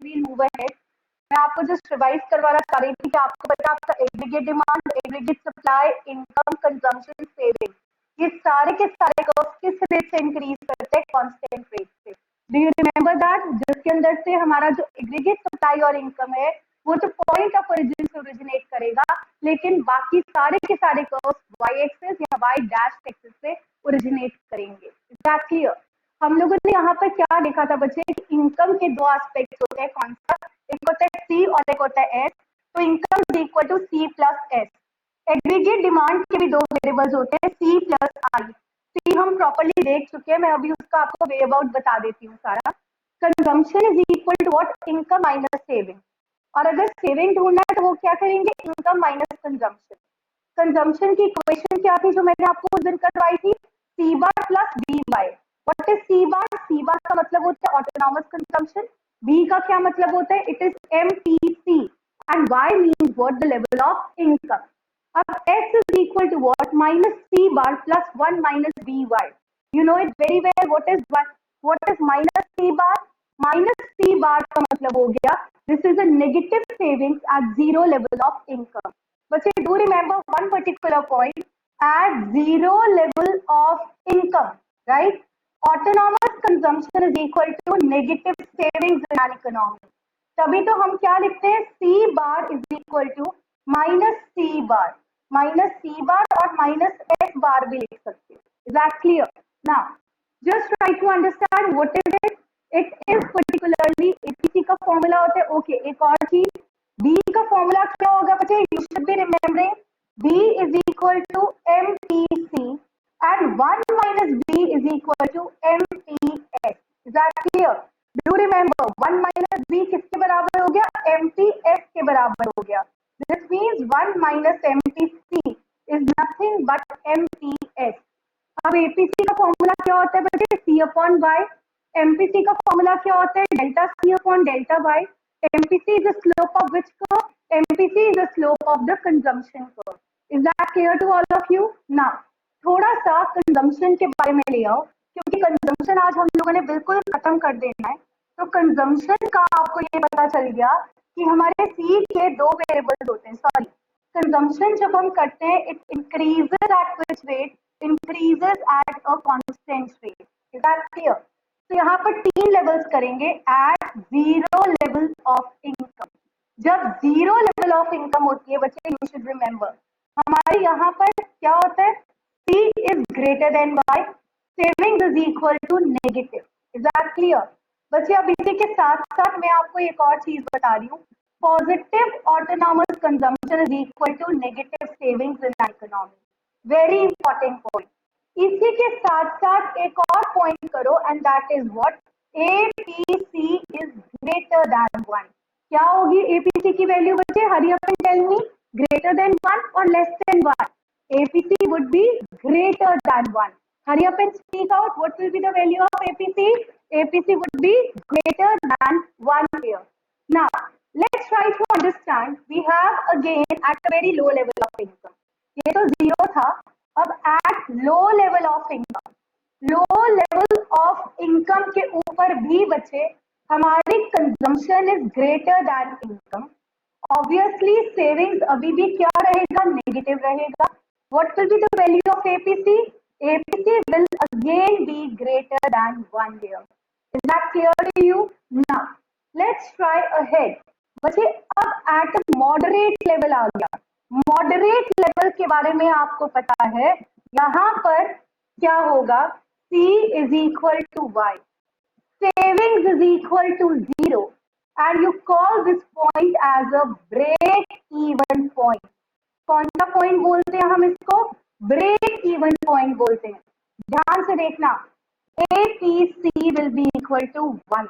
We move ahead, मैं आपको just revise करवाना चाह रही थी कि आपको पता है आपका aggregate demand, aggregate supply, income, consumption, saving, ये सारे के सारे कर्व किस रेट से इंक्रीज करते हैं? कांस्टेंट रेट से। Do you remember that? जिसके अंदर से हमारा जो एग्रीगेट सप्लाई और इनकम है वो तो पॉइंट ऑफ ओरिजिन से ओरिजिनेट करेगा, लेकिन बाकी सारे के सारे कर्व्स वाई एक्सिस या वाई डैश एक्सिस से ओरिजिनेट करेंगे। Is that clear? हम लोगों ने यहाँ पर क्या देखा था बच्चे कि इनकम के दो एस्पेक्ट होते हैं, कौन सा? एक होता है सी और एक होता है एस। तो income is equal to C plus S. Aggregate demand के भी दो वेरिएबल्स होते हैं, सी प्लस आई। सी हम प्रॉपर्ली देख चुके हैं, मैं अभी उसका आपको वे अबाउट बता देती हूँ सारा। Consumption is equal to what? Income minus saving. और अगर सेविंग ढूंढना है तो वो क्या करेंगे? Income minus consumption. कंजम्पशन की इक्वेशन क्या थी जो मैंने आपको उस दिन करवाई थी? C bar plus B Y. What is C bar? C bar का मतलब होता है ऑटोनॉमस कंजम्पशन। बी का क्या मतलब होता है? It is MPC. And Y means what? The level of income. अब x is equal to what? Minus c bar plus 1 minus by. You know it very well. What is minus c bar? Minus c bar का मतलब हो गया this is a negative savings at zero level of income. But you do remember one particular point at zero level of income, right? Autonomous consumption is equal to negative savings in an economy. तभी तो हम क्या लिखते हैं? C bar is equal to minus C bar. Minus C bar और minus S bar भी लिख सकते हैं। Is that clear? Now just try to understand what is it. It is particularly APC का फॉर्मूला होता है। ओके, एक और चीज, बी का फॉर्मूला क्या होगा बच्चे? You should be remembering B is equal to MPC and 1 minus B is equal to MPS. Is that clear? Do remember 1 minus B किसके बराबर हो गया? एमपीएस के बराबर हो गया। This means 1 minus MPC is nothing but MPS. अब APC का फॉर्मूला क्या होता है बच्चे? C upon Y. एमपीसी का फॉर्मूला क्या होता है? Delta C upon delta Y. MPC is the slope of which curve? MPC is the slope of the consumption curve. Is that clear to all of you? Now थोड़ा सा consumption के बारे में ले आओ, क्योंकि कंजम्पशन आज हम लोगों ने बिल्कुल खत्म कर देना है। तो कंजम्पशन का आपको ये पता चल गया कि हमारे सी के दो वेरिएबल्स होते हैं। सॉरी, कंजम्पशन जब हम करते हैं it increases at which rate? Increases at a constant rate. Is that clear? तो यहाँ पर तीन लेवल्स करेंगे at zero level of income. जब जीरो लेवल ऑफ इनकम होती है बच्चे, यू शुड रिमेम्बर हमारे यहाँ पर क्या होता है? C is greater than Y, savings is equal to negative. Is that clear? बच्चे अब इसी के साथ साथ मैं आपको एक और चीज बता रही हूँ। Positive autonomous consumption is equal to negative savings in economy. Very important point. इसी के साथ साथ एक और पॉइंट करो and that is what? APC is greater than 1। क्या होगी एपीसी की वैल्यू बच्चे? Hurry up and tell me, greater than 1 और less than 1? APC would be greater than 1. Hurry up and speak out. What will be the value of APC? APC would be greater than 1 here. Now, let's try to understand. We have again at a very low level of income. ये तो zero था. अब at low level of income. Low level of income के ऊपर भी बच्चे हमारी consumption is greater than income. Obviously, savings अभी भी क्या रहेगा? Negative रहेगा. What will be the value of APC? APC will again be greater than 1 here. Is that clear to you? Now, let's try ahead. बच्चे अब at a moderate level आ गया। Moderate level के बारे में आपको पता है, यहाँ पर क्या होगा? C is equal to Y. Savings is equal to 0. And you call this point as a break even point. कौन सा पॉइंट बोलते हैं हम इसको? ब्रेक इवन पॉइंट बोलते हैं। ध्यान से देखना, APC will be equal to 1,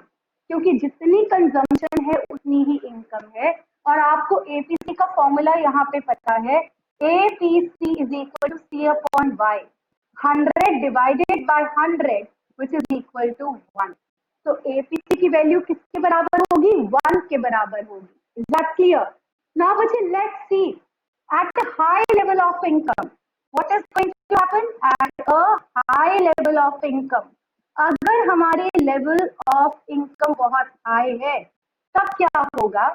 क्योंकि जितनी कंजम्पशन है उतनी ही इनकम है। और आपको एपीसी का फॉर्मूला यहाँ पे पता है, APC is equal to C upon Y, 100 divided by 100 which is equal to 1। तो एपीसी की वैल्यू किसके बराबर होगी? 1 के बराबर होगी। Is that clear? नाउ बच्चे let's see at a high level of income, what is going to happen? At a high level of income, अगर हमारे level of income बहुत high है तब क्या होगा,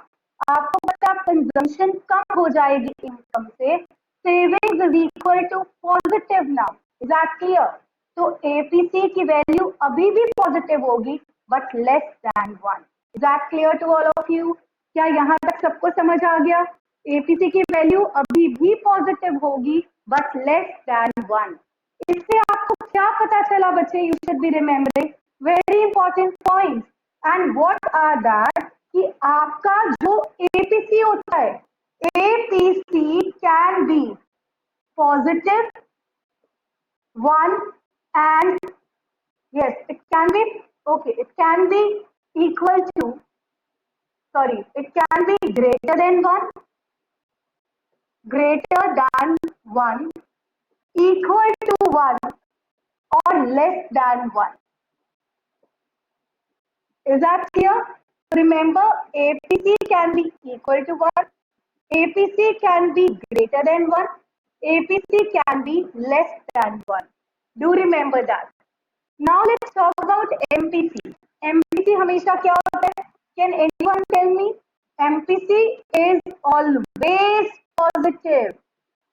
आपको पता है कंजम्पशन कम हो जाएगी इनकम से, savings is equal to positive now, is that clear? तो एपीसी की वैल्यू अभी भी पॉजिटिव होगी but less than 1। Is that clear to all of you? क्या यहाँ तक सबको समझ आ गया? एपीसी की वैल्यू अभी भी पॉजिटिव होगी बट लेस देन 1। इससे आपको क्या पता चला बच्चे? You should be remembering very important point. And what are that? कि आपका जो एपीसी होता है, APC can be positive 1 and yes, it can be, okay, it can be equal to, sorry, it can be greater than 1, greater than 1, equal to 1 or less than 1. Is that clear? Remember, APC can be equal to 1, APC can be greater than 1, APC can be less than 1. Do remember that. Now let's talk about MPC. MPC हमेशा क्या होता है? Can anyone tell me? MPC is always positive.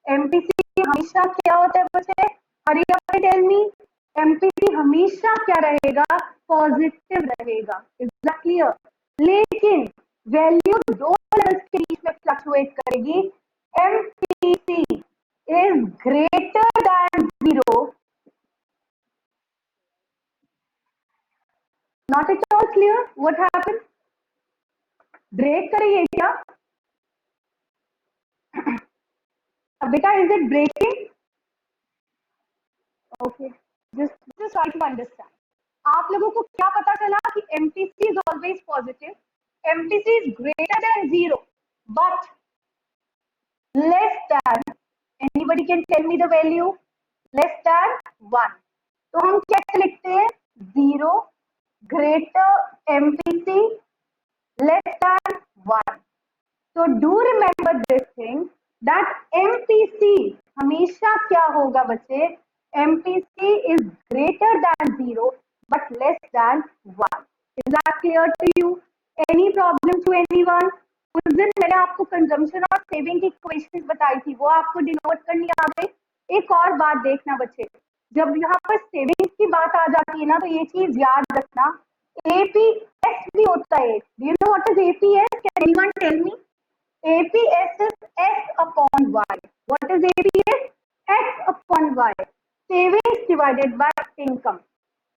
MPC हमेशा क्या होता है बच्चे? Hurry up and tell me. MPC हमेशा क्या रहेगा? पॉजिटिव रहेगा। Is that clear? लेकिन वैल्यू दो लेवल्स के बीच में फ्लक्चुएट करेगी। MPC is greater than 0. Not at all clear. What happened? Break करिए क्या? बेटा, is it breaking? Okay. Just try to understand. आप लोगों को क्या पता चला कि MPC is always positive, MPC is greater than 0, but less than, anybody can tell me the value? Less than 1. तो हम कैसे लिखते हैं? 0 greater MPC less than 1. So do remember this thing that MPC हमेशा क्या होगा बच्चे? MPC is greater than 0 but less than 1. Is that clear to you? Any problem to anyone? उस दिन मैंने आपको कंजम्पशन और सेविंग की इक्वेशंस बताई थी, वो आपको डिनोट करनी आ गई? एक और बात देखना बच्चे, जब यहाँ पर सेविंग्स की बात आ जाती है ना, तो ये चीज याद रखना, एपीएस भी होता है। Do you know what is APS? Can anyone tell me? APS is S upon Y. What is APS? X upon Y. Savings divided by income.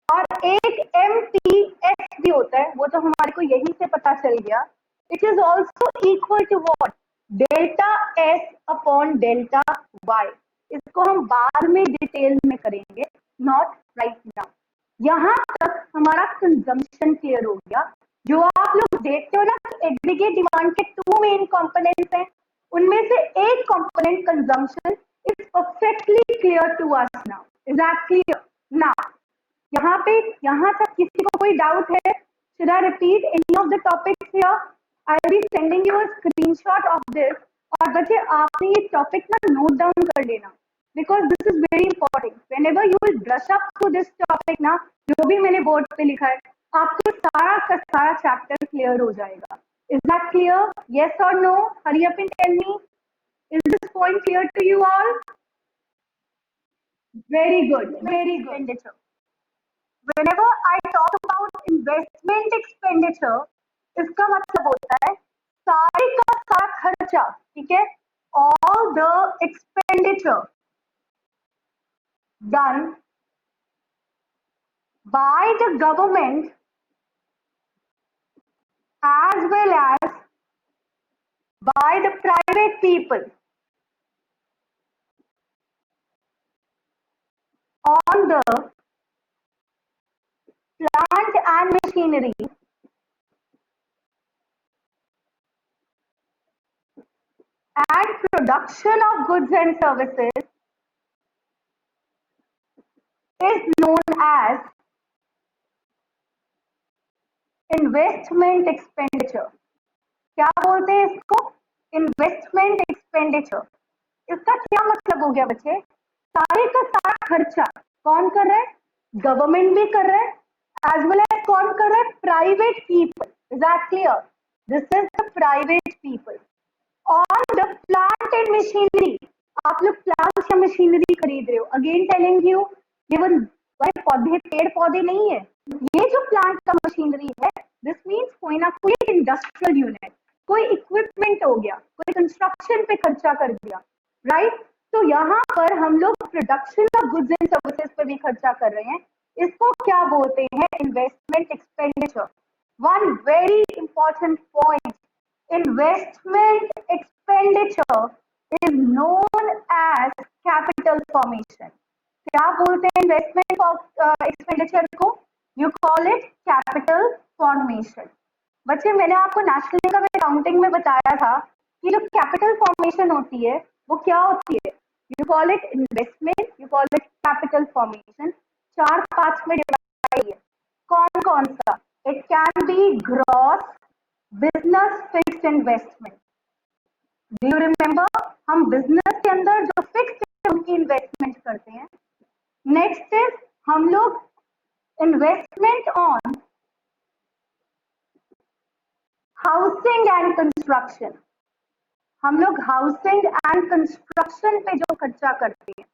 और एक MPS भी होता है, वो तो हमारे को यहीं से पता चल गया। It is also equal to what? Delta S upon delta Y. इसको हम बाद में डिटेल में करेंगे, not right now. यहाँ तक हमारा कंजम्पशन क्लियर हो गया। जो आप लोग देखते हो ना, एग्रीगेट डिमांड के 2 मेन कंपोनेंट्स हैं, उनमें से एक component consumption is perfectly clear to us now. Is that clear? Now यहाँ तक किसी को कोई डाउट है? Should I repeat any of the topics here? I will be sending you a screenshot of this. और बच्चे आपने ये टॉपिक ना नोट डाउन कर लेना, because this is very important. Whenever you will brush up to this topic ना, जो भी मैंने बोर्ड पे लिखा है, आपको सारा का सारा चैप्टर क्लियर हो जाएगा। Is that clear? यस और no? Hurry up and tell me, is this point clear to you all? Very good, very good. Whenever I talk about investment expenditure, इसका मतलब होता है सारे का सारा खर्चा, ठीक है? All the expenditure done by the government as well as by the private people on the plant and machinery and production of goods and services is known as investment expenditure. क्या बोलते हैं इसको? Investment expenditure. इसका क्या मतलब हो गया बच्चे? सारे का सारा खर्चा कौन कर रहा है? गवर्नमेंट भी कर रहा है, एज वेल एज कौन कर रहा है? Private people. Is that clear? This is the private people. On the plant and machinery, आप लोग प्लांट या मशीनरी खरीद रहे हो, अगेन टेलिंग यू, ये वो पौधे पेड़ पौधे नहीं है, ये जो प्लांट का मशीनरी है, दिस मीन्स कोई ना कोई इंडस्ट्रियल यूनिट, कोई इक्विपमेंट हो गया, कोई कंस्ट्रक्शन पे खर्चा कर दिया, राइट। तो यहाँ पर हम लोग production of goods and services पे भी खर्चा कर रहे हैं, इसको क्या बोलते हैं, investment expenditure. One very important point, investment expenditure is known as capital formation. क्या बोलते हैं इन्वेस्टमेंट एक्सपेंडिचर को? You call it capital formation. बच्चे मैंने आपको नेशनल इनकम अकाउंटिंग में बताया था कि जो कैपिटल फॉर्मेशन होती है वो क्या होती है, you call it investment, you call it capital formation. 4 parts में डिवाइड है। कौन कौन सा? It can be gross business fixed investment. Do you remember, हम बिजनेस के अंदर जो फिक्स्ड उनकी इन्वेस्टमेंट करते हैं। नेक्स्ट इज हम लोग investment on housing and construction, हम लोग हाउसिंग एंड कंस्ट्रक्शन पे जो खर्चा करते हैं।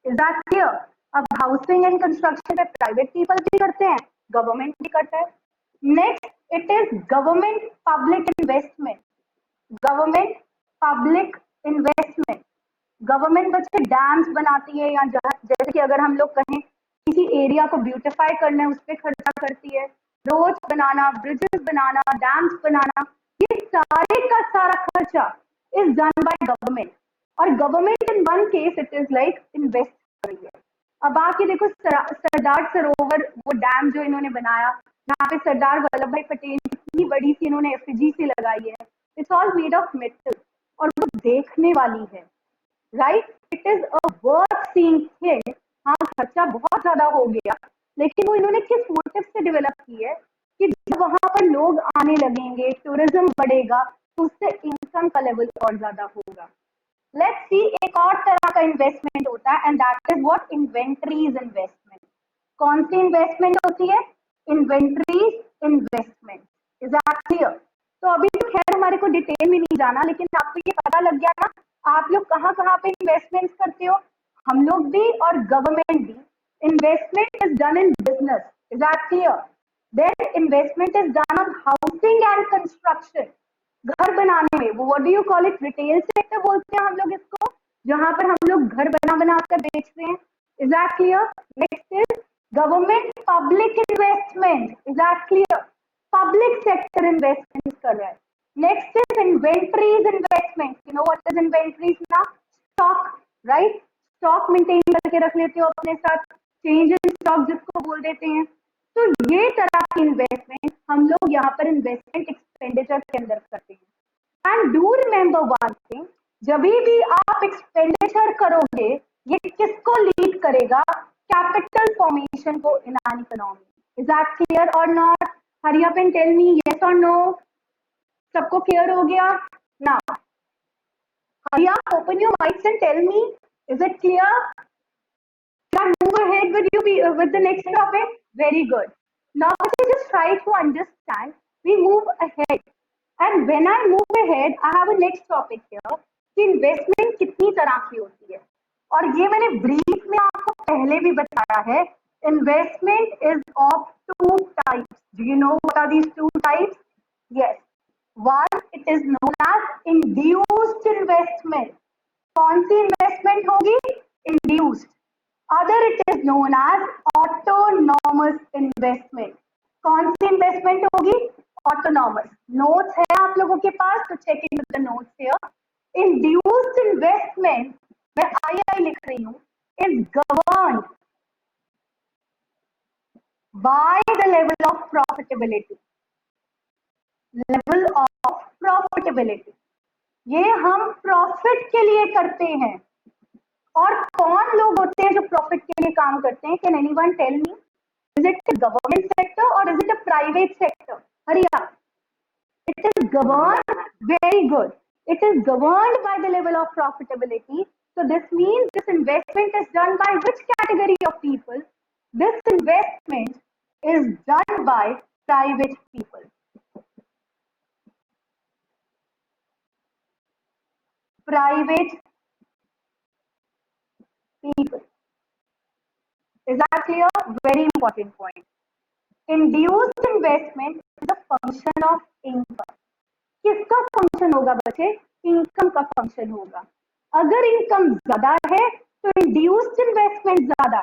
Is that clear? अब हाउसिंग एंड कंस्ट्रक्शन पे प्राइवेट पीपल भी करते हैं, गवर्नमेंट भी करता है। Next it is government public investment, government public investment. Government बच्चे डैम्स बनाती है, या जैसे कि अगर हम लोग कहें किसी एरिया को ब्यूटिफाई करना है उस पर खर्चा करती है, रोड्स बनाना, ब्रिजेस बनाना, डैम्स बनाना, ये सारे का सारा खर्चा इज डन बाय गवर्नमेंट। और government in one case it is like invest कर रही है। अब आके देखो सरदार सरोवर, वो डैम जो इन्होंने बनाया, यहाँ पे सरदार वल्लभ भाई पटेल कितनी बड़ी सी इन्होंने एफिजी सी लगाई है, it's all made of metal, और वो देखने वाली है, right. It is a worth seeing thing. हाँ खर्चा बहुत ज्यादा हो गया, लेकिन वो इन्होंने किस मोटिव से डेवलप की है कि जब वहां पर लोग आने लगेंगे, टूरिज्म बढ़ेगा, तो उससे इनकम का लेवल और ज्यादा होगा। लेट्स सी, एक और तरह का इन्वेस्टमेंट होता है, and that is what, inventories investment. कौन सी इन्वेस्टमेंट होती है? Inventories investment. Is that clear? तो अभी तो खैर हमारे को डिटेल में नहीं जाना, लेकिन आपको ये पता लग गया ना आप लोग कहाँ कहाँ पे इन्वेस्टमेंट करते हो, हम लोग भी और गवर्नमेंट भी। Investment is done in business, is that clear? Then investment is done on housing and construction, घर बनाने में, वो what do you call it, retail sector बोलते हैं हम लोग इसको, जहां पर हम लोग घर बना कर बेच रहे हैं। Is that clear? Next is government public investment, is that clear? Public sector investment कर रहा है। Next is inventories investment. You know what is inventories ना? Stock, right? स्टॉक मेंटेन करके रख लेते हो अपने साथ, चेंज इन स्टॉक जिसको बोल देते हैं। तो ये तरह की इन्वेस्टमेंट हम लोग यहाँ पर इन्वेस्टमेंट एक्सपेंडिचर के अंदर करते हैं। And do remember one thing, जब भी आप एक्सपेंडिचर करोगे ये किसको लीड करेगा? कैपिटल फॉर्मेशन को in an economy. Is that clear और not? Hurry up and tell me yes और नो। सबको क्लियर हो गया ना? Hurry up, open your mics and tell me, is it clear? Can I move ahead with you with the next topic? Very good. Now let me just try to understand. We move ahead, and when I move ahead, I have a next topic here. कि investment कितनी तरह की होती है, और ये मैंने brief में आपको पहले भी बताया है। Investment is of 2 types. Do you know what are these 2 types? Yes, one it is known as induced investment. कौन सी इन्वेस्टमेंट होगी? Induced. Other it is known as autonomous investment. कौन सी इन्वेस्टमेंट होगी? ऑटोनॉमस। नोट्स है आप लोगों के पास, तो check in the notes here. Induced investment, मैं आई लिख रही हूँ, is governed by the level of profitability. Level of profitability, ये हम प्रॉफिट के लिए करते हैं। और कौन लोग होते हैं जो प्रॉफिट के लिए काम करते हैं? Can anyone tell me? Is it a government sector और is it a private sector? Hurry up. It is governed, very good, it is governed by the level of profitability. So this means this investment is done by which category of people? This investment is done by private people. private people. Is that clear? Very important point. Induced investment is a function of income. किसका function होगा बच्चे? Income का function होगा. अगर income ज्यादा है तो induced investment ज्यादा.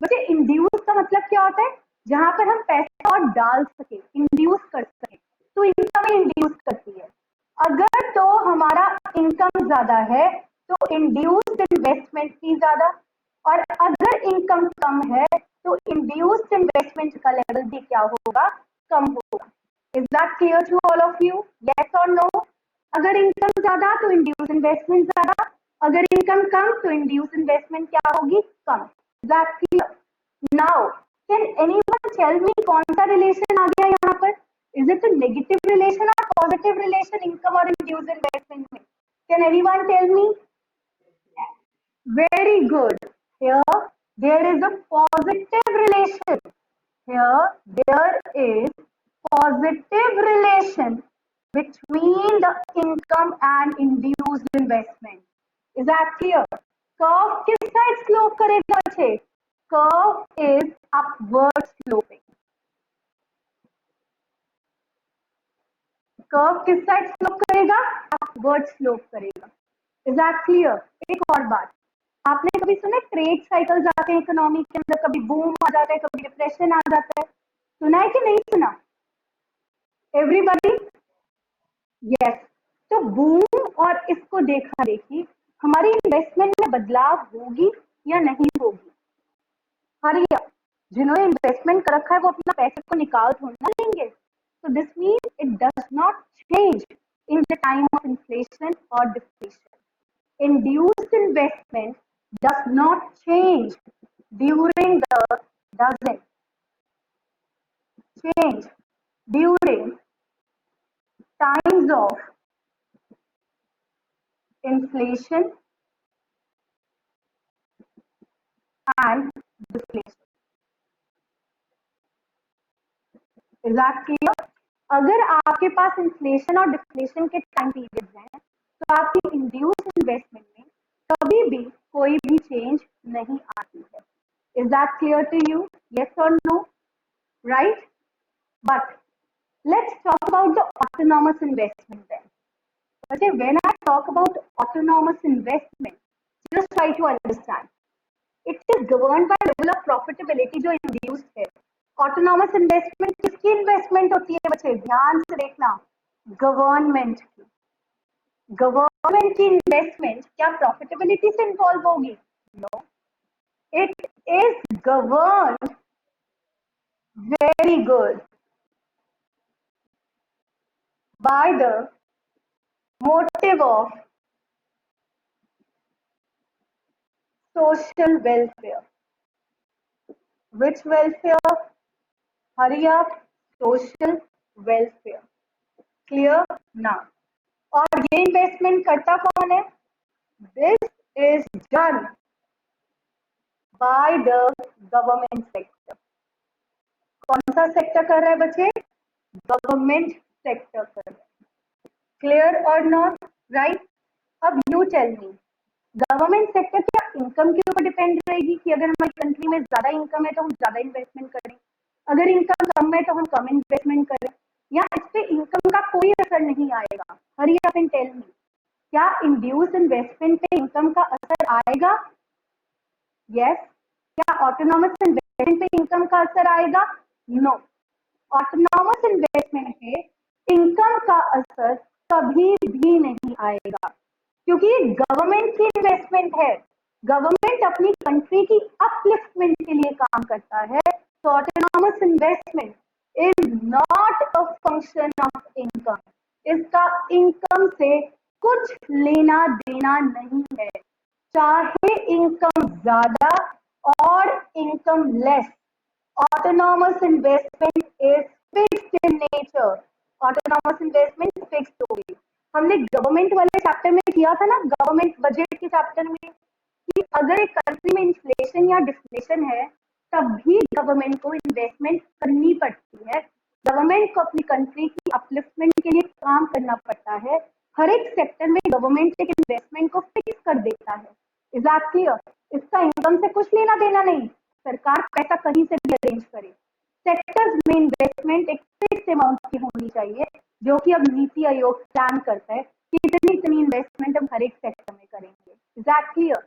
बच्चे इंड्यूस का मतलब क्या होता है? जहां पर हम पैसा और डाल सके, इंड्यूस कर सके, तो इनकम इंड्यूस करती है. अगर तो हमारा इनकम ज्यादा है तो इंड्यूस्ड इन्वेस्टमेंट भी ज्यादा, और अगर इनकम कम है तो इंड्यूस्ड इन्वेस्टमेंट का लेवल भी क्या होगा? कम होगा. Is that clear to all of you? Yes और नो? अगर इनकम ज्यादा तो इंड्यूस इन्वेस्टमेंट ज्यादा, अगर इनकम कम तो इंड्यूस इन्वेस्टमेंट क्या होगी? कम. Is that clear? Now can anyone tell me कौन सा रिलेशन आ गया यहाँ पर? Is it a negative relation और पॉजिटिव रिलेशन इनकम और इंड्यूस इन्वेस्टमेंट में? Can anyone tell me? Very good. Here there is a positive relation. Here there is positive relation between the income and induced investment. Is that clear? Curve किस side slope करेगा बच्चे? Curve is upward sloping. Curve किस side slope करेगा? Upward slope करेगा. Is that clear? एक और बात, आपने कभी सुना ट्रेड साइकिल्स आते हैं इकोनॉमी के अंदर, कभी बूम आ जाता है, कभी डिप्रेशन आ जाता है, सुना है कि नहीं सुना? एवरीबॉडी? यस. तो बूम और इसको देखा देखी हमारी इन्वेस्टमेंट में बदलाव होगी या नहीं होगी? हरिया, जिन्होंने इन्वेस्टमेंट कर रखा है वो अपना पैसे को निकाल थोड़ा लेंगे. So this means it does not change in the time of inflation or deflation. Induced investment does not change during doesn't change during times of inflation and deflation. Is that clear? अगर आपके पास inflation और deflation के time periods हैं तो आपकी induce investment में कभी भी कोई भी चेंज नहीं आती है. Is that clear to you? Yes और no? Right. But let's talk about the autonomous investment then. Okay, when I talk about autonomous investment, just try to understand. It is governed by level of profitability जो induced है. Autonomous investment किसकी investment होती है बच्चे? ध्यान से देखना, government की. गवर्नमेंट की इन्वेस्टमेंट क्या प्रॉफिटेबिलिटी से इन्वॉल्व होगी? No. It is governed, very good, by the motive of social welfare. Which welfare? Hurry up. Social welfare. Clear now? और ये इन्वेस्टमेंट करता कौन है? This is done by the government sector. कौन सा सेक्टर कर रहा है बच्चे? गवर्नमेंट सेक्टर कर रहा है. क्लियर और नॉट? राइट. अब you tell me, government sector क्या इनकम के ऊपर डिपेंड रहेगी कि अगर हमारी कंट्री में ज्यादा इनकम है तो हम ज्यादा इन्वेस्टमेंट करें, अगर इनकम कम है तो हम कम इन्वेस्टमेंट करें, या इस पे इनकम का कोई असर नहीं आएगा? Hurry up and tell me, क्या इंड्यूस इन्वेस्टमेंट पे इनकम का असर आएगा? यस. क्या ऑटोनॉमस इन्वेस्टमेंट पे इनकम का असर आएगा? नो. ऑटोनॉमस इन्वेस्टमेंट पे इनकम का असर कभी भी नहीं आएगा क्योंकि गवर्नमेंट की इन्वेस्टमेंट है. गवर्नमेंट अपनी कंट्री की अपलिफ्टमेंट के लिए काम करता है. तो autonomous investment is not a function of income. इसका इनकम से कुछ लेना देना नहीं है. चाहे इनकम ज्यादा और income less, autonomous investment is fixed in nature. Autonomous investment fixed होगी. हमने गवर्नमेंट वाले चैप्टर में किया था ना, गवर्नमेंट बजट के चैप्टर में, कि अगर एक कंट्री में इन्फ्लेशन या डिफ्लेशन है तब भी गवर्नमेंट को इन्वेस्टमेंट करनी पड़ती है. गवर्नमेंट को अपनी कंट्री की अपलिफ्टमेंट के लिए काम करना पड़ता है. हर एक सेक्टर में गवर्नमेंट एक इन्वेस्टमेंट को फिक्स कर देता है। Is that clear? इसका इनकम से कुछ लेना देना नहीं, सरकार पैसा कहीं से भी अरेंज करे। सेक्टर्स में इन्वेस्टमेंट एक फिक्स अमाउंट की होनी चाहिए, जो कि अब नीति आयोग प्लान करता है कि इतनी इतनी इन्वेस्टमेंट हम हर एक सेक्टर में करेंगे। Is that clear?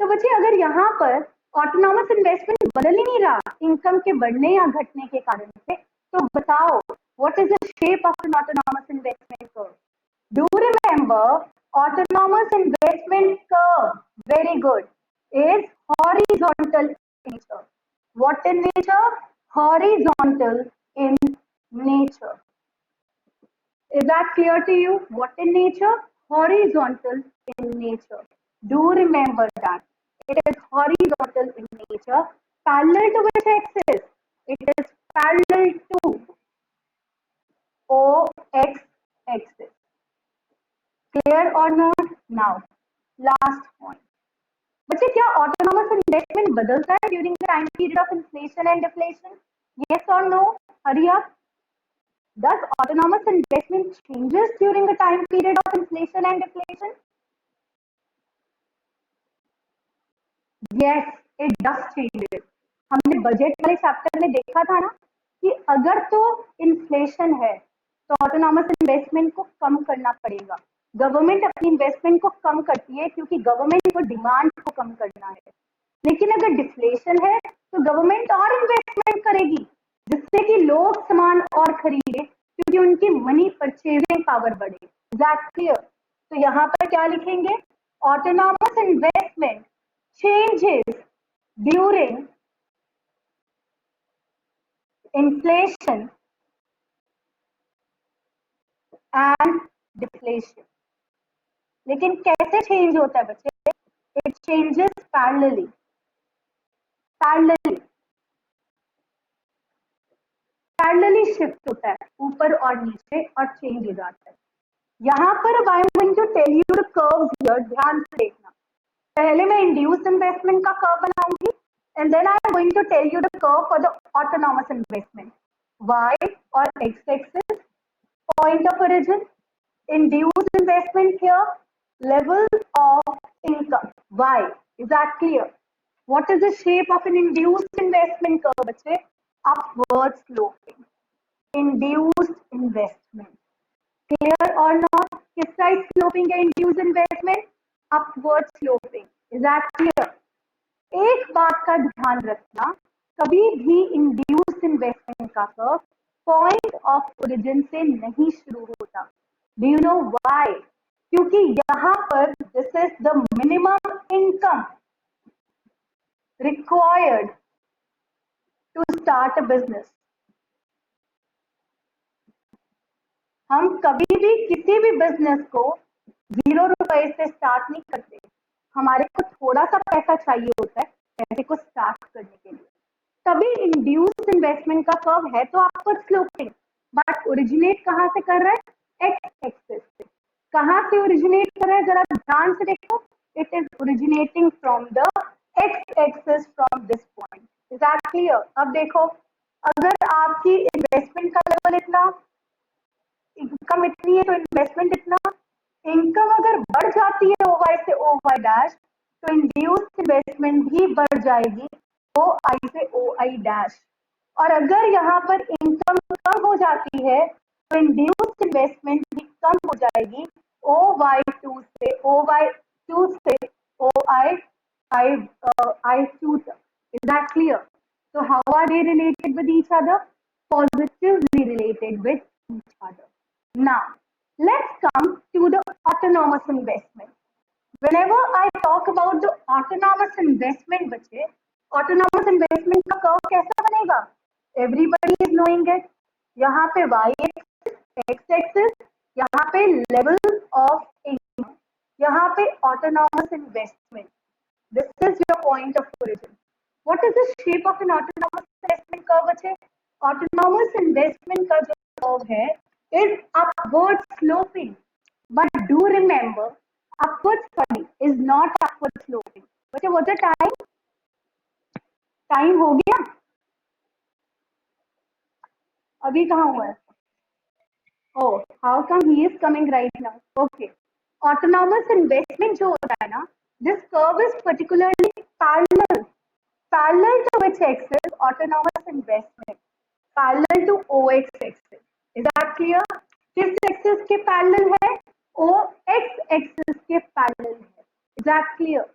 तो बच्चे अगर यहाँ पर ऑटोनॉमस इन्वेस्टमेंट बदल ही नहीं रहा इनकम के बढ़ने या घटने के कारण से, तो बताओ what is the shape of N autonomous investment curve? Do remember, autonomous investment curve, very good, is horizontal in nature. What in nature? Horizontal in nature. Is that clear to you? What in nature? Horizontal in nature. Do remember that. It is horizontal in nature. Parallel to which axis? It is parallel to OX axis. Clear or not? Now, last point. बच्चे क्या autonomous investment बदलता है during the time period of inflation and deflation? Yes or no? Hurry up. Does autonomous investment changes during the time period of inflation and deflation? Yes, it does changes. हमने budget वाले chapter में देखा था ना कि अगर तो inflation है तो ऑटोनॉमस इन्वेस्टमेंट को कम करना पड़ेगा। गवर्नमेंट अपनी इन्वेस्टमेंट को कम करती है क्योंकि गवर्नमेंट को डिमांड को कम करना है। लेकिन अगर डिफ्लेशन है तो गवर्नमेंट और इन्वेस्टमेंट करेगी जिससे कि लोग सामान और खरीदे क्योंकि उनकी मनी परचेजिंग पावर बढ़े। Is that clear? तो यहाँ पर क्या लिखेंगे? Autonomous investment changes during inflation and deflation. लेकिन कैसे चेंज होता है बच्चे? It changes parallelly. Parallelly shift होता है ऊपर और नीचे और चेंज हो जाता है। यहाँ पर I am going to tell you the curves here, ध्यान से देखना। पहले मैं इंड्यूस्ड इन्वेस्टमेंट का कर्व बनाऊंगी and then I am going to tell you the curve for the autonomous investment. Y or x-axis, point of origin, induced investment here, level of income, Y. Is that clear? What is the shape of an induced investment curve? बच्चे, upward sloping. Induced investment. Clear or not? किस side sloping है induced investment? Upward sloping. Is that clear? एक बात का ध्यान रखना, कभी भी इंड्यूस्ड इन्वेस्टमेंट का कर्व पॉइंट ऑफ ओरिजिन से नहीं शुरू होता। Do you know why? क्योंकि यहाँ पर this is the minimum income required to start a business. हम कभी भी किसी भी बिजनेस को 0 रुपए से स्टार्ट नहीं करते। हमारे को थोड़ा सा पैसा चाहिए होता है पैसे को स्टार्ट करने के लिए। तभी इंड्यूस्ड इन्वेस्टमेंट का कर्व है तो अपवर्ड स्लोपिंग, बट ओरिजिनेट कहाँ से कर रहा है? एक्स एक्सिस से। कहाँ से ओरिजिनेट कर रहा है जरा ध्यान से देखो। It is originating from the x axis from this point. Is that clear? अब देखो, अगर आपकी इन्वेस्टमेंट का लेवल इतना, इनकम इतनी है तो इन्वेस्टमेंट इतना, इनकम अगर बढ़ जाती है ओ वाई से ओ वाई डैश तो इंड्यूस्ड इन्वेस्टमेंट भी बढ़ जाएगी ओ आई से ओ आई डैश। और अगर यहाँ पर इनकम कम हो जाती है तो इंड्यूस्ड इन्वेस्टमेंट भी कम हो जाएगी ओ वाई टू से ओ वाई टू से ओ आई आई टू तक। Is that clear? So how are they related with each other? Positively related with each other. Now, let's come to the autonomous investment. Whenever I talk about the autonomous investment, बच्चे, autonomous investment का curve कैसा बनेगा? Everybody is knowing it. यहाँ पे y axis, x axis, यहाँ पे level of income, यहाँ पे autonomous investment. This is your point of origin. What is the shape of an autonomous investment curve? बच्चे, autonomous investment का जो curve है is upward sloping, but do remember upward sloping is not upward sloping. बच्चे, what's the time? Time हो गया? अभी कहाँ हुआ है? Oh, how come he is coming right now? Okay. Autonomous investment जो होता है ना, this curve is particularly parallel to which axis? Autonomous investment. Parallel to OX axis. Is that clear? किस axis के parallel है? OX axis के parallel है. Is that clear?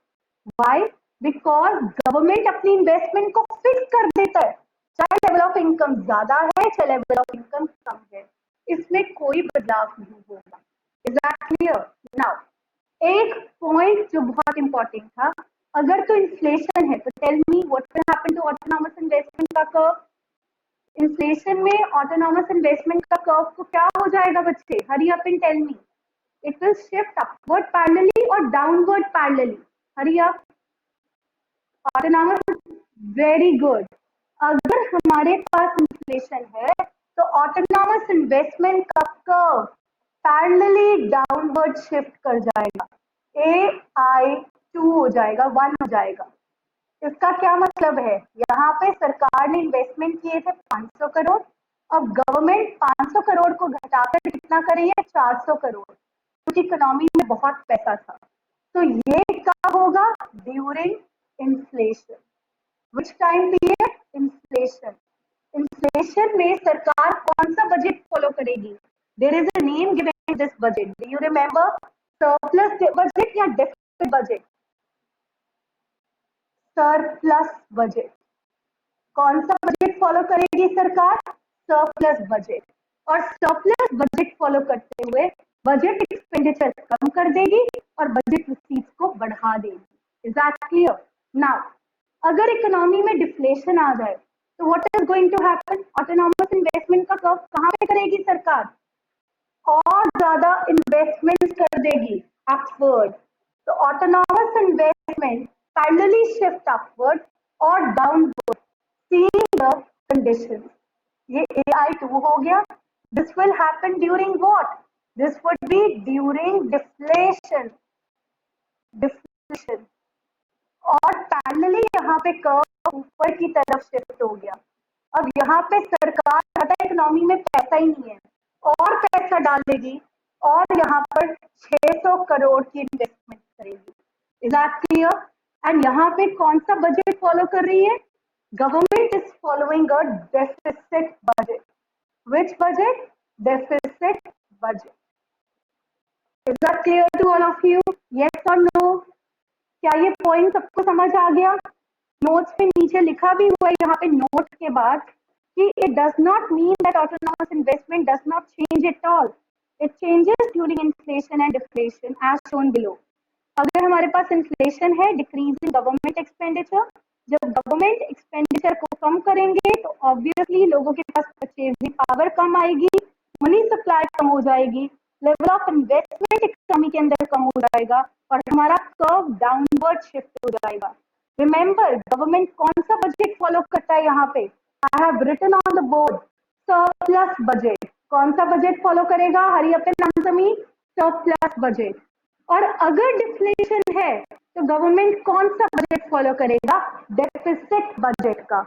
Why? Because government अपनी investment को fix कर देता है. चाहे लेवल ऑफ इनकम ज्यादा है, चाहे लेवल ऑफ इनकम कम है, इसमें कोई बदलाव नहीं होगा. Is that clear? नाउ एक पॉइंट जो बहुत इंपॉर्टेंट था, अगर तो इन्फ्लेशन है तो tell me what will happen to autonomous investment का कर्व. इन्फ्लेशन में ऑटोनॉमस इन्वेस्टमेंट का कर्व को क्या हो जाएगा बच्चे? Hurry up and tell me. It will shift upward parallelly और downward parallelly. Hurry up. Autonomous. Very good. अगर हमारे पास इन्फ्लेशन है तो ऑटोनॉमस इन्वेस्टमेंट का कर्व पैरेलली डाउनवर्ड शिफ्ट कर जाएगा. AI2 हो जाएगा, 1 हो जाएगा. इसका क्या मतलब है? यहाँ पे सरकार ने इन्वेस्टमेंट किए थे 500 करोड़. अब गवर्नमेंट 500 करोड़ को घटाकर कितना कर रही है? 400 करोड़, क्योंकि इकोनॉमी में बहुत पैसा था. तो ये कब होगा? During inflation. Which time period? Inflation. Inflation में सरकार कौन सा बजट फॉलो करेगी? There is a name given to this budget. Do you remember? Surplus budget या deficit budget? Surplus budget. कौन सा बजट फॉलो करेगी सरकार? Surplus budget. और सरप्लस बजट फॉलो करते हुए बजट एक्सपेंडिचर कम कर देगी और बजट रिसीट्स को बढ़ा देगी. Is that clear? नाउ अगर इकोनॉमी में डिफ्लेशन आ जाए तो what is going to happen? Autonomous investment का कर्व कहां पे करेगी सरकार? और ज्यादा इन्वेस्टमेंट कर देगी अपवर्ड. तो autonomous investment parallelly shift upward और डाउनवर्ड seeing the conditions. ये AI2 हो गया. This will happen during what? This would be during deflation. Deflation. और पैरेलली यहाँ पे कर्व ऊपर की तरफ शिफ्ट हो गया. अब यहाँ पे सरकार ज्यादा इकोनॉमी में पैसा ही नहीं है और पैसा डालेगी और यहाँ पर 600 करोड़ की इन्वेस्टमेंट करेगी. Is that clear? एंड यहाँ पे कौन सा बजट फॉलो कर रही है? Government is following a deficit budget. Which budget? Deficit budget. Is that clear to all of you? Yes or no? क्या ये पॉइंट सबको समझ आ गया? नोट्स पे नीचे लिखा भी हुआ है यहाँ पे नोट के बाद कि it does not mean that autonomous investment does not change at all. It changes during inflation and deflation as shown below. अगर हमारे पास इन्फ्लेशन है, डिक्रीज इन गवर्नमेंट एक्सपेंडिचर, जब गवर्नमेंट एक्सपेंडिचर को कम करेंगे तो ऑब्वियसली लोगों के पास परचेजिंग पावर कम आएगी, मनी सप्लाई कम हो जाएगी, लेवल ऑफ इन्वेस्टमेंट इकोनॉमी के अंदर कम हो जाएगा और हमारा कर्व डाउनवर्ड शिफ्ट हो जाएगा. रिमेंबर, गवर्नमेंट कौन सा बजट फॉलो करता है? यहाँ पे I have written on the board surplus budget. कौन सा बजट फॉलो करेगा? Hurry up and answer me. Surplus budget. और अगर डिफ्लेशन है तो गवर्नमेंट कौन सा बजट फॉलो करेगा? डेफिसिट बजट का.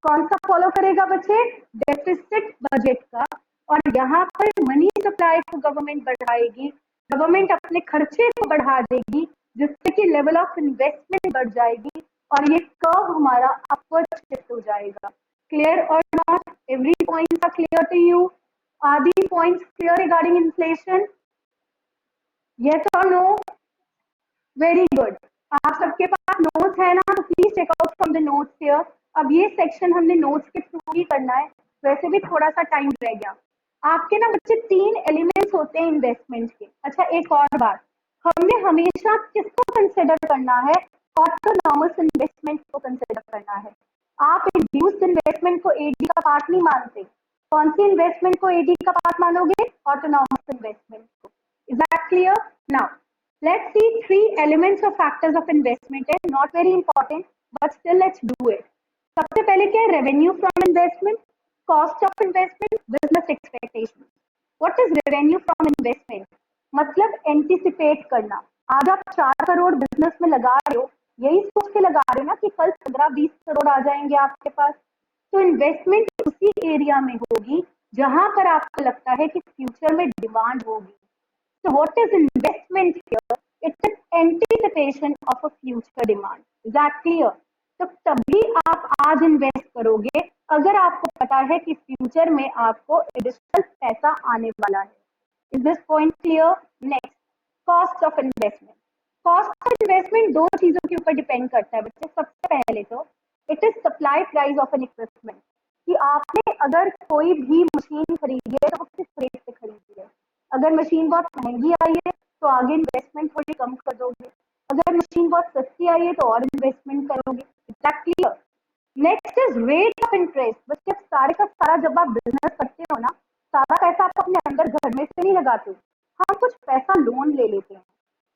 कौन सा फॉलो करेगा बच्चे? डेफिसिट बजट का. और यहाँ पर मनी सप्लाई को गवर्नमेंट बढ़ाएगी, गवर्नमेंट अपने खर्चे को बढ़ा देगी, जिससे कि लेवल ऑफ इन्वेस्टमेंट बढ़ जाएगी और ये कर्व हमारा अपवर्ड शिफ्ट हो जाएगा. क्लियर और not? Every points are clear to you? Are the points clear regarding inflation? Yes or no? Very good. आप सबके पास नोट्स है ना, तो please check out from the notes here. अब ये सेक्शन हमने नोट्स के थ्रू ही करना है, वैसे भी थोड़ा सा टाइम रह गया. आपके ना बच्चे 3 एलिमेंट्स होते हैं इन्वेस्टमेंट के. अच्छा, एक और बात, हमने हमेशा किसको कंसिडर करना है? ऑटोनॉमस इन्वेस्टमेंट को कंसिडर करना है. आप इंड्यूस्ड इन्वेस्टमेंट को एडी का पार्ट नहीं मानते. कौन सी इन्वेस्टमेंट को एडी का पार्ट मानोगे? ऑटोनॉमस इन्वेस्टमेंट को. Is that clear? Now, let's see 3 elements or factors of investment. Not very important, but still let's do it. सबसे पहले क्या है? Revenue from investment, cost of investment, business expectations. What is revenue from investment? मतलब anticipate करना. आज आप 4 crore business में लगा रहे हो, यही सोच के लगा रहे हो ना कि कल 15-20 करोड़ आ जाएंगे आपके पास. तो इन्वेस्टमेंट उसी एरिया में होगी जहां पर आपको लगता है कि फ्यूचर में डिमांड होगी. So what is investment here? It's an anticipation of a future demand. Is that clear? तो तभी आप आज इन्वेस्ट करोगे अगर आपको पता है कि फ्यूचर में आपको एडिशनल पैसा आने वाला है. Is this point clear? Next, cost of investment. Cost of investment दो चीजों के ऊपर डिपेंड करता है बच्चे. सबसे पहले तो it is supply price of N equipment, कि आपने अगर कोई भी मशीन खरीदी है तो वो किस रेट पे खरीदी है. अगर मशीन बहुत महंगी आई है तो आगे इन्वेस्टमेंट थोड़ी कम कर दोगे. अगर मशीन बहुत सस्ती आई है तो और इन्वेस्टमेंट करोगे. Exactly. Next is rate of interest. बच्चे सारे का सारा जब आप बिजनेस करते हो ना, सारा पैसा आप अपने अंदर घर में से नहीं लगाते. हम कुछ पैसा लोन ले लेते हैं.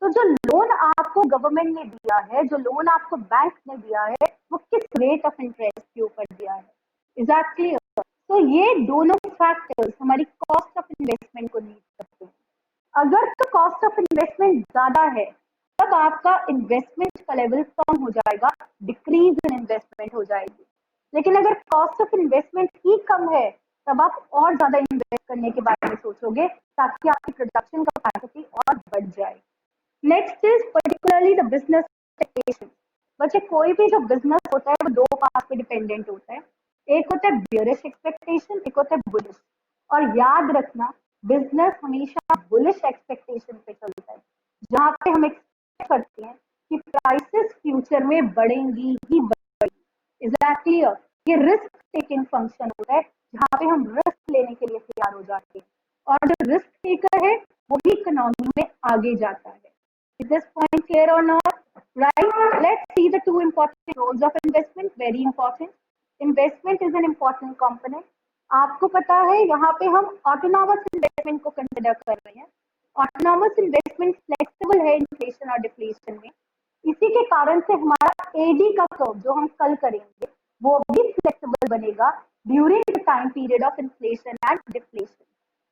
तो जो लोन आपको गवर्नमेंट ने दिया है, जो लोन आपको बैंक ने दिया है, वो किस रेट ऑफ इंटरेस्ट के ऊपर दिया है. Is that clear? तो ये दोनों फैक्टर्स हमारी कॉस्ट ऑफ इन्वेस्टमेंट को लीड करते हैं. अगर तो कॉस्ट ऑफ इन्वेस्टमेंट ज्यादा है तब आपका इन्वेस्टमेंट का लेवल कम हो जाएगा, डिक्रीज इन इन्वेस्टमेंट हो जाएगी. लेकिन अगर कॉस्ट ऑफ इन्वेस्टमेंट ही कम है तब आप और ज्यादा इन्वेस्ट करने के बारे में सोचोगे ताकि आपकी प्रोडक्शन कैपेसिटी और बढ़ जाए. Next is particularly the business expectation. बच्चे कोई भी जो बिजनेस होता है वो दो पार्ट पे डिपेंडेंट होता है. एक होता है बियरिश एक्सपेक्टेशन, एक होता है बुलिश. और याद रखना बिजनेस हमेशा बुलिश एक्सपेक्टेशन पे चलता है, जहाँ पे हम एक्सपेक्ट करते हैं कि प्राइसेस फ्यूचर में बढ़ेंगी ही बढ़ेंगी. Is that clear? ये रिस्क टेकिंग फंक्शन होता है जहाँ पे हम रिस्क लेने के लिए तैयार हो जाते हैं, और जो रिस्क टेकर है वही इकोनॉमी में आगे जाता है. Is this point clear or not? Right? Let's see the two important roles of investment. Very important. Investment is an important component. आपको पता है यहाँ पे हम ऑटोनॉमस इन्वेस्टमेंट को कंसिडर कर रहे हैं. ऑटोनॉमस इन्वेस्टमेंट फ्लेक्सिबल है इन्फ्लेशन और डिफ्लेशन में. इसी के कारण से हमारा एडी का कर्व जो हम कल करेंगे वो भी फ्लेक्सिबल बनेगा during the time period of inflation and deflation.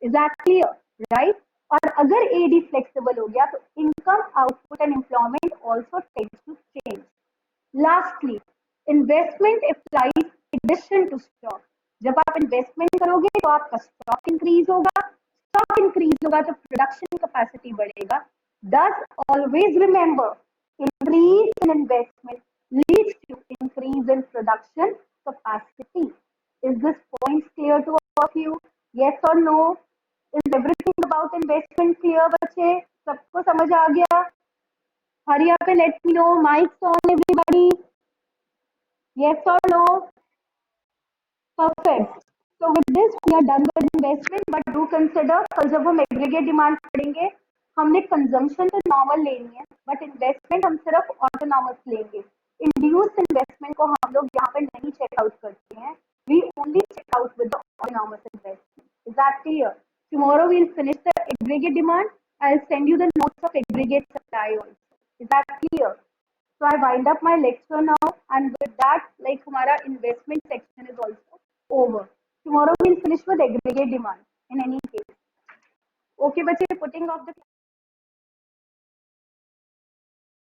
Is that clear? Right? और अगर एडी फ्लेक्सिबल हो गया तो income, output and employment also tends to change. Lastly, investment applies addition to stock. जब आप इन्वेस्टमेंट करोगे तो आपका स्टॉक इंक्रीज होगा. स्टॉक इंक्रीज होगा तो प्रोडक्शन कैपेसिटी बढ़ेगा. Thus always remember, increase in investment leads to increase in production capacity. Is this point clear to all of you? Yes or no? Is everything about investment clear, बच्चे? सबको समझ आ गया? Hurry up and let me know. Mics on, everybody. Yes or no? Perfect. So with this we are done with investment, but do consider कल जब हम aggregate demand पढ़ेंगे हमने consumption तो नॉर्मल लेनी है, बट इन्वेस्टमेंट हम सिर्फ ऑटोनॉमस लेंगे. इंड्यूस इन्वेस्टमेंट को हम लोग यहाँ पे नहीं चेकआउट करते हैं. We only checkout with the autonomous investment. Is that clear? Tomorrow we will finish the aggregate demand. I will send you the notes of aggregate supply also. Is that clear? So I wind up my lecture now, and with that, like हमारा investment section is also over. Tomorrow we'll finish with aggregate demand in any case. Okay, बच्चे, putting off the